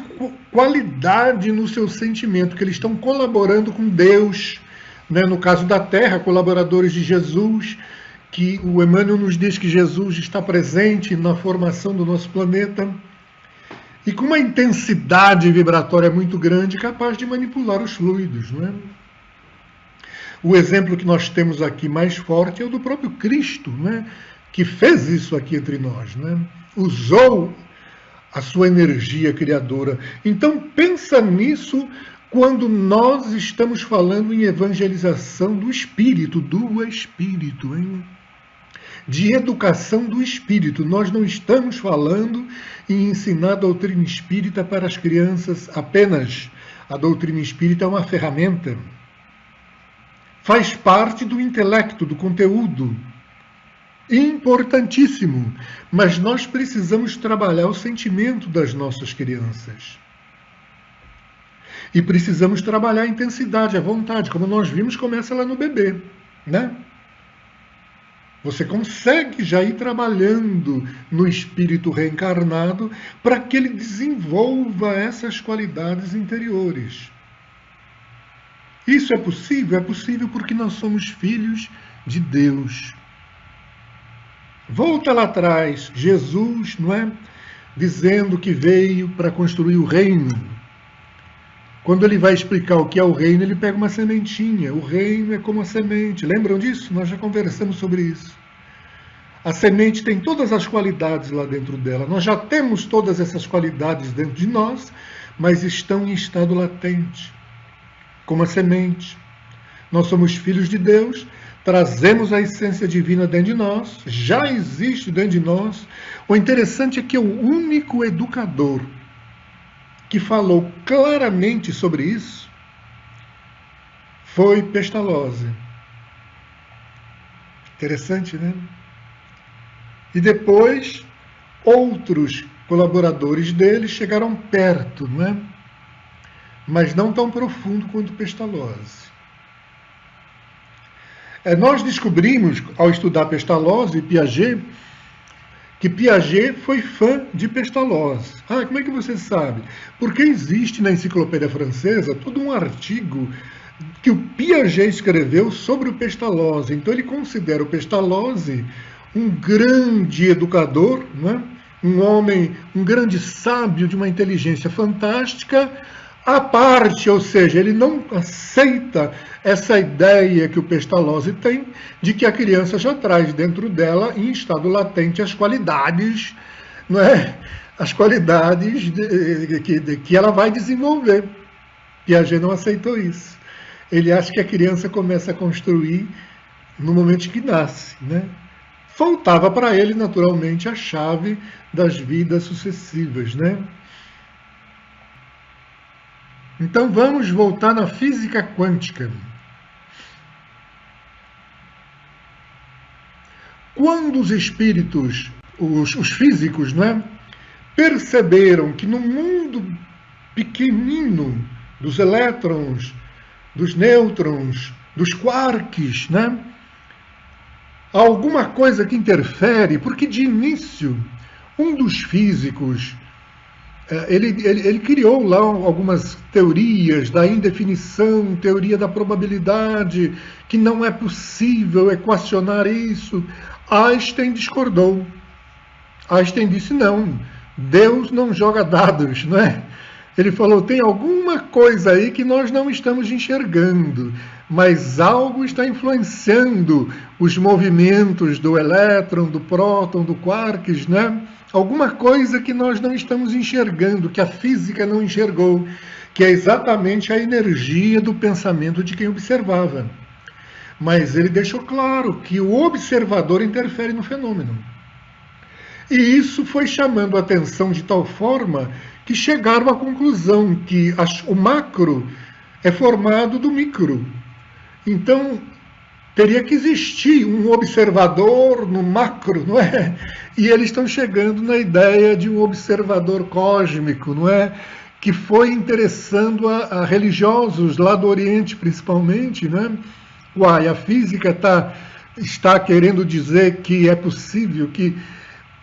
qualidade no seu sentimento, que eles estão colaborando com Deus, né? No caso da Terra, colaboradores de Jesus, que o Emmanuel nos diz que Jesus está presente na formação do nosso planeta, e com uma intensidade vibratória muito grande, capaz de manipular os fluidos, não é? O exemplo que nós temos aqui mais forte é o do próprio Cristo, né? Que fez isso aqui entre nós, né? Usou a sua energia criadora. Então pensa nisso quando nós estamos falando em evangelização do Espírito, hein? De educação do Espírito. Nós não estamos falando em ensinar a doutrina espírita para as crianças apenas. A doutrina espírita é uma ferramenta. Faz parte do intelecto, do conteúdo. Importantíssimo. Mas nós precisamos trabalhar o sentimento das nossas crianças. E precisamos trabalhar a intensidade, a vontade. Como nós vimos, começa lá no bebê, né? Você consegue já ir trabalhando no espírito reencarnado para que ele desenvolva essas qualidades interiores. Isso é possível? É possível porque nós somos filhos de Deus. Volta lá atrás, Jesus, não é? Dizendo que veio para construir o reino. Quando ele vai explicar o que é o reino, ele pega uma sementinha. O reino é como a semente. Lembram disso? Nós já conversamos sobre isso. A semente tem todas as qualidades lá dentro dela. Nós já temos todas essas qualidades dentro de nós, mas estão em estado latente. Como a semente. Nós somos filhos de Deus, trazemos a essência divina dentro de nós, já existe dentro de nós. O interessante é que o único educador que falou claramente sobre isso foi Pestalozzi. Interessante, né? E depois, outros colaboradores dele chegaram perto, não é? Mas não tão profundo quanto Pestalozzi. Nós descobrimos, ao estudar Pestalozzi e Piaget, que Piaget foi fã de Pestalozzi. Ah, como é que você sabe? Porque existe na Enciclopédia Francesa todo um artigo que o Piaget escreveu sobre o Pestalozzi. Então ele considera o Pestalozzi um grande educador, não é? Um homem, um grande sábio de uma inteligência fantástica, à parte, ou seja, ele não aceita essa ideia que o Pestalozzi tem de que a criança já traz dentro dela, em estado latente, as qualidades, não é? As qualidades que ela vai desenvolver. Piaget não aceitou isso. Ele acha que a criança começa a construir no momento que nasce, né? Faltava para ele, naturalmente, a chave das vidas sucessivas, né? Então vamos voltar na física quântica. Quando os espíritos, os físicos, né, perceberam que no mundo pequenino dos elétrons, dos nêutrons, dos quarks, né, há alguma coisa que interfere, porque de início um dos físicos ele criou lá algumas teorias da indefinição, teoria da probabilidade, que não é possível equacionar isso. Einstein discordou. Einstein disse não, Deus não joga dados, não é? Ele falou, tem alguma coisa aí que nós não estamos enxergando, mas algo está influenciando os movimentos do elétron, do próton, do quarks, né? Alguma coisa que nós não estamos enxergando, que a física não enxergou, que é exatamente a energia do pensamento de quem observava. Mas ele deixou claro que o observador interfere no fenômeno. E isso foi chamando a atenção de tal forma que chegaram à conclusão que o macro é formado do micro. Então, teria que existir um observador no macro, não é? E eles estão chegando na ideia de um observador cósmico, não é? Que foi interessando a religiosos lá do Oriente, principalmente, né? Uai, a física está querendo dizer que é possível que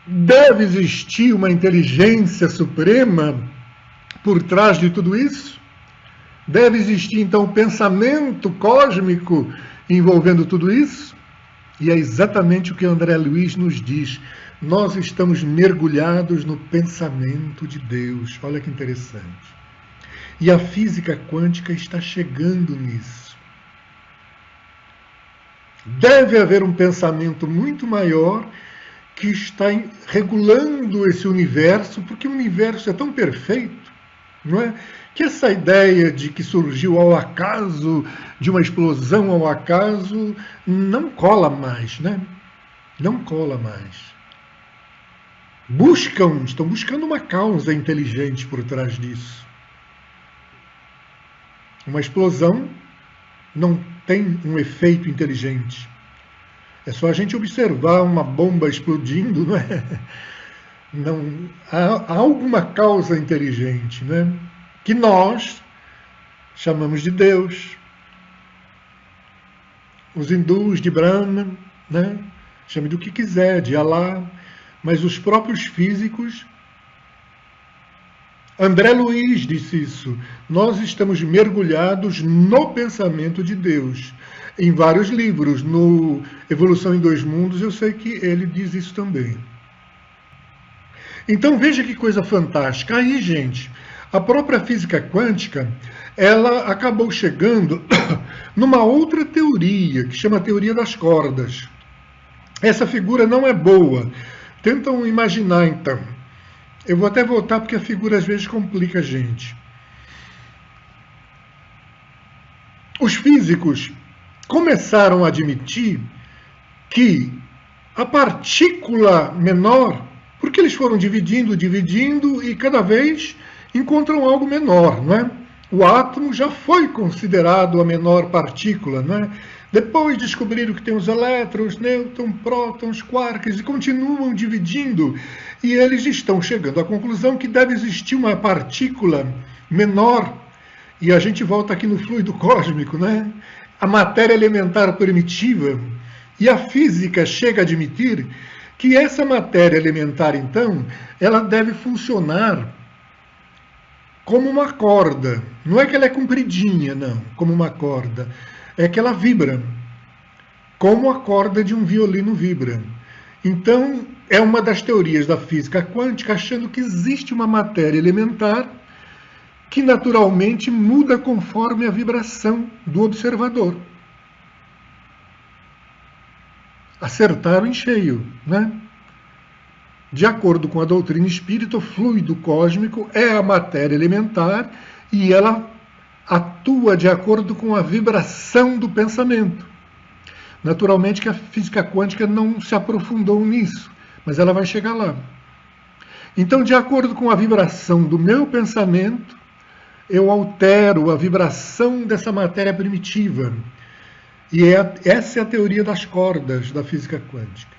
Deve existir uma inteligência suprema por trás de tudo isso? Deve existir, então, um pensamento cósmico envolvendo tudo isso? E é exatamente o que André Luiz nos diz. Nós estamos mergulhados no pensamento de Deus. Olha que interessante. E a física quântica está chegando nisso. Deve haver um pensamento muito maior que está regulando esse universo, porque o universo é tão perfeito, não é? Que essa ideia de que surgiu ao acaso, de uma explosão ao acaso, não cola mais, né? Não cola mais. Estão buscando uma causa inteligente por trás disso. Uma explosão não tem um efeito inteligente. É só a gente observar uma bomba explodindo, não é? Não, há alguma causa inteligente, né? Que nós chamamos de Deus. Os hindus de Brahma, né? Chame do que quiser, de Alá, mas os próprios físicos. André Luiz disse isso. Nós estamos mergulhados no pensamento de Deus. Em vários livros, no Evolução em Dois Mundos, eu sei que ele diz isso também. Então veja que coisa fantástica. Aí, gente, a própria física quântica, ela acabou chegando numa outra teoria, que chama a teoria das cordas. Essa figura não é boa. Tentam imaginar, então. Eu vou até voltar, porque a figura às vezes complica a gente. Os físicos começaram a admitir que a partícula menor, porque eles foram dividindo e cada vez encontram algo menor, não é? O átomo já foi considerado a menor partícula, não é? Depois descobriram que tem os elétrons, nêutrons, prótons, quarks e continuam dividindo. E eles estão chegando à conclusão que deve existir uma partícula menor. E a gente volta aqui no fluido cósmico, né? A matéria elementar primitiva. E a física chega a admitir que essa matéria elementar, então, ela deve funcionar como uma corda. Não é que ela é compridinha, não, como uma corda. É que ela vibra, como a corda de um violino vibra. Então, é uma das teorias da física quântica, achando que existe uma matéria elementar que naturalmente muda conforme a vibração do observador. Acertaram em cheio, né? De acordo com a doutrina espírita, o fluido cósmico é a matéria elementar e ela atua de acordo com a vibração do pensamento. Naturalmente que a física quântica não se aprofundou nisso, mas ela vai chegar lá. Então, de acordo com a vibração do meu pensamento, eu altero a vibração dessa matéria primitiva. E essa é a teoria das cordas da física quântica.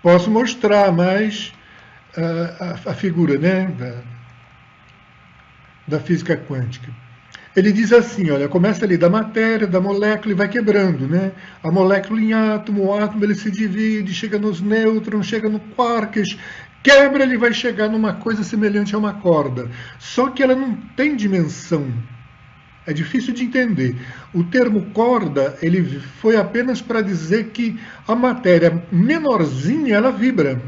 Posso mostrar mais a figura, né, da física quântica. Ele diz assim, olha, começa ali da matéria, da molécula e vai quebrando, né? A molécula em átomo, o átomo ele se divide, chega nos nêutrons, chega no quarks, quebra, ele vai chegar numa coisa semelhante a uma corda. Só que ela não tem dimensão. É difícil de entender. O termo corda, ele foi apenas para dizer que a matéria menorzinha, ela vibra.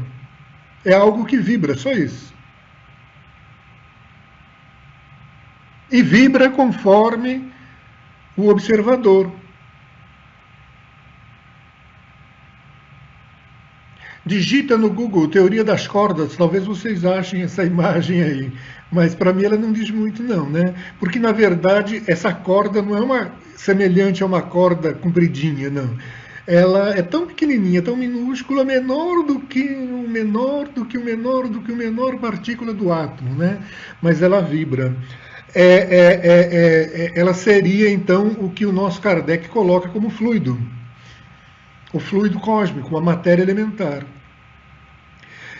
É algo que vibra, só isso. E vibra conforme o observador. Digita no Google teoria das cordas, talvez vocês achem essa imagem aí, mas para mim ela não diz muito não, né? Porque na verdade essa corda não é semelhante a uma corda compridinha, não. Ela é tão pequenininha, tão minúscula, menor do que o menor partícula do átomo, né? Mas ela vibra. Ela seria então o que o nosso Kardec coloca como fluido. O fluido cósmico, a matéria elementar.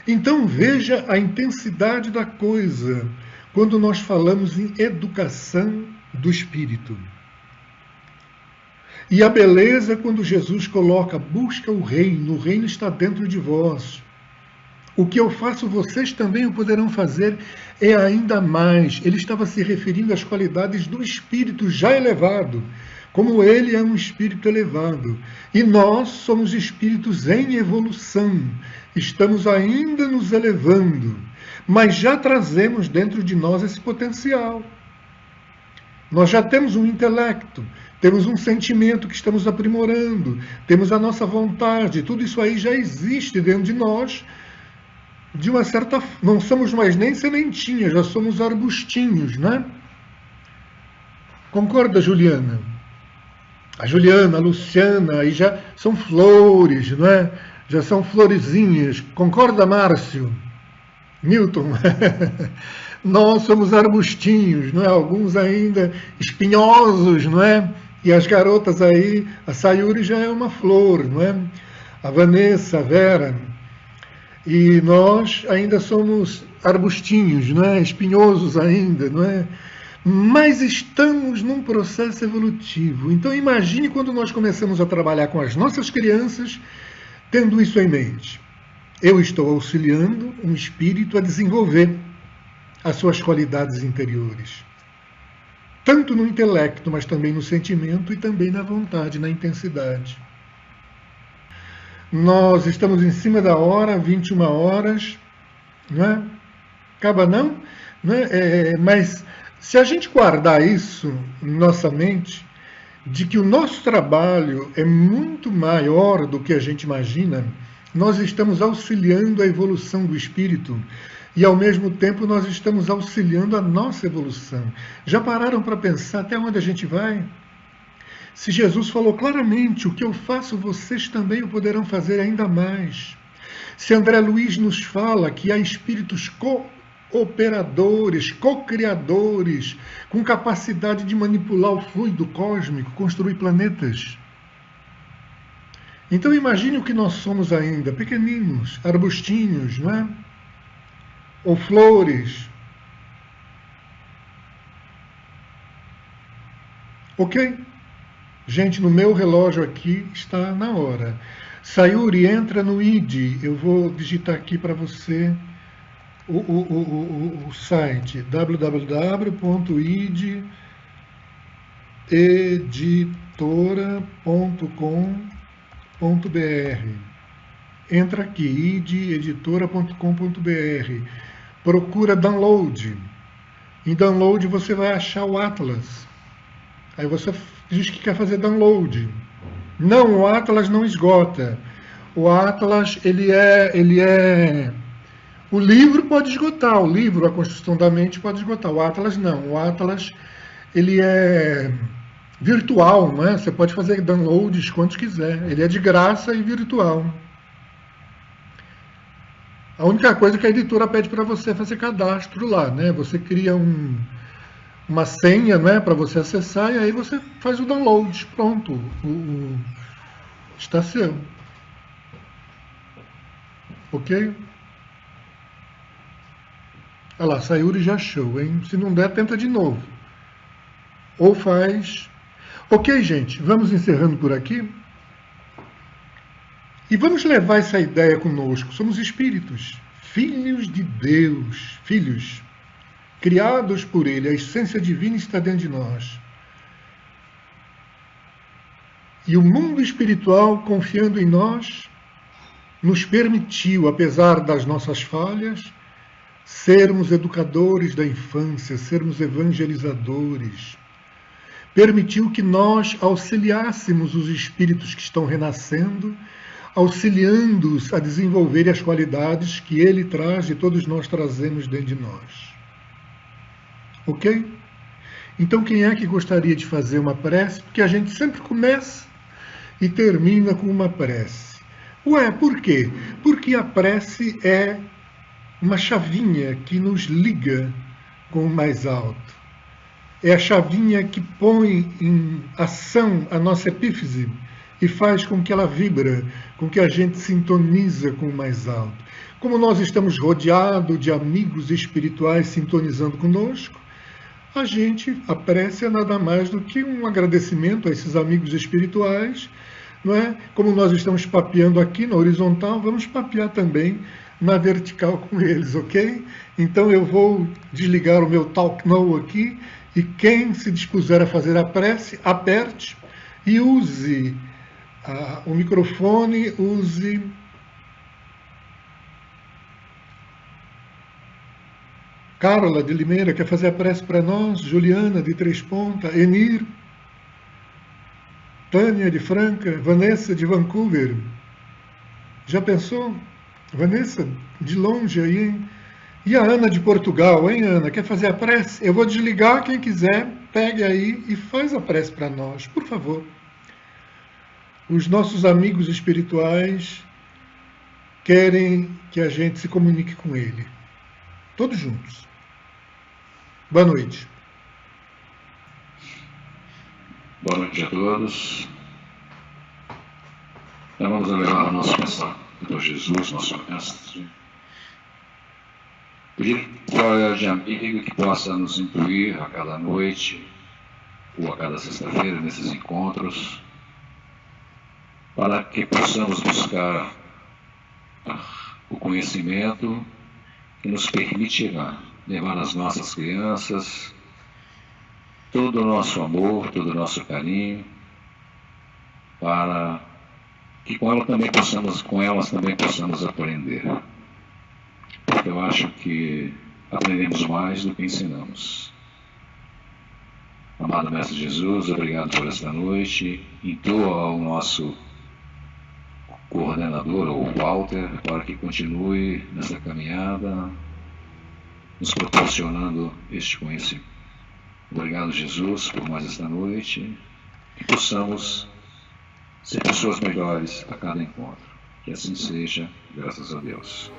Então veja a intensidade da coisa quando nós falamos em educação do espírito. E a beleza quando Jesus coloca, busca o reino está dentro de vós. O que eu faço, vocês também o poderão fazer, é ainda mais. Ele estava se referindo às qualidades do espírito já elevado, como ele é um espírito elevado. E nós somos espíritos em evolução, estamos ainda nos elevando, mas já trazemos dentro de nós esse potencial. Nós já temos um intelecto, temos um sentimento que estamos aprimorando, temos a nossa vontade, tudo isso aí já existe dentro de nós. De uma certa, não somos mais nem sementinhas, já somos arbustinhos, né? Concorda, Juliana? A Juliana, a Luciana, aí já são flores, não é? Já são florezinhas. Concorda, Márcio? Milton? Nós somos arbustinhos, não é? Alguns ainda espinhosos, não é? E as garotas aí, a Sayuri já é uma flor, não é? A Vanessa, a Vera. E nós ainda somos arbustinhos, não é? Espinhosos ainda, não é? Mas estamos num processo evolutivo. Então imagine quando nós começamos a trabalhar com as nossas crianças, tendo isso em mente. Eu estou auxiliando um espírito a desenvolver as suas qualidades interiores. Tanto no intelecto, mas também no sentimento e também na vontade, na intensidade. Nós estamos em cima da hora, 21 horas, não é? Acaba não? Não é? Mas se a gente guardar isso em nossa mente, de que o nosso trabalho é muito maior do que a gente imagina, nós estamos auxiliando a evolução do espírito e, ao mesmo tempo, nós estamos auxiliando a nossa evolução. Já pararam para pensar até onde a gente vai? Se Jesus falou claramente, o que eu faço, vocês também o poderão fazer ainda mais. Se André Luiz nos fala que há espíritos cooperadores, co-criadores, com capacidade de manipular o fluido cósmico, construir planetas. Então imagine o que nós somos ainda, pequeninos, arbustinhos, não é? Ou flores. Ok? Gente, no meu relógio aqui está na hora. Sayuri, entra no ID. Eu vou digitar aqui para você o site www.ideditora.com.br. Entra aqui, ideditora.com.br. Procura download. Em download você vai achar o Atlas. Aí você diz que quer fazer download. Não, o Atlas não esgota. O Atlas, ele é... O livro pode esgotar, o livro, A Construção da Mente, pode esgotar. O Atlas não. O Atlas, ele é virtual, não é? Você pode fazer downloads quantos quiser. Ele é de graça e virtual. A única coisa que a editora pede para você é fazer cadastro lá, né? Você cria uma senha, né, para você acessar, e aí você faz o download. Pronto, está seu. Ok? Olha lá, Sayuri já achou, hein? Se não der, tenta de novo. Ou faz... Ok, gente, vamos encerrando por aqui. E vamos levar essa ideia conosco. Somos espíritos, filhos de Deus, filhos criados por Ele, a essência divina está dentro de nós. E o mundo espiritual, confiando em nós, nos permitiu, apesar das nossas falhas, sermos educadores da infância, sermos evangelizadores. Permitiu que nós auxiliássemos os espíritos que estão renascendo, auxiliando-os a desenvolverem as qualidades que Ele traz e todos nós trazemos dentro de nós. Ok? Então quem é que gostaria de fazer uma prece? Porque a gente sempre começa e termina com uma prece. Ué, por quê? Porque a prece é uma chavinha que nos liga com o mais alto. É a chavinha que põe em ação a nossa epífise e faz com que ela vibra, com que a gente sintoniza com o mais alto. Como nós estamos rodeados de amigos espirituais sintonizando conosco, a prece é nada mais do que um agradecimento a esses amigos espirituais, não é? Como nós estamos papeando aqui na horizontal, vamos papear também na vertical com eles, ok? Então eu vou desligar o meu Talk Now aqui e quem se dispuser a fazer a prece, aperte e use o microfone, use Carla de Limeira quer fazer a prece para nós, Juliana de Três Pontas, Enir, Tânia de Franca, Vanessa de Vancouver. Já pensou? Vanessa, de longe aí, hein? E a Ana de Portugal, hein, Ana? Quer fazer a prece? Eu vou desligar, quem quiser, pegue aí e faz a prece para nós, por favor. Os nossos amigos espirituais querem que a gente se comunique com ele. Todos juntos. Boa noite. Boa noite a todos. Então vamos levar o nosso pensamento ao Jesus, nosso mestre. Pedir que olhe de amigo que possa nos incluir a cada noite ou a cada sexta-feira nesses encontros, para que possamos buscar o conhecimento que nos permitirá levar às nossas crianças todo o nosso amor, todo o nosso carinho, para que com elas também possamos aprender. Porque eu acho que aprendemos mais do que ensinamos. Amado Mestre Jesus, obrigado por esta noite. Intoo ao nosso coordenador, o Walter, para que continue nessa caminhada, nos proporcionando este conhecimento. Obrigado, Jesus, por mais esta noite, que possamos ser pessoas melhores a cada encontro. Que assim seja, graças a Deus.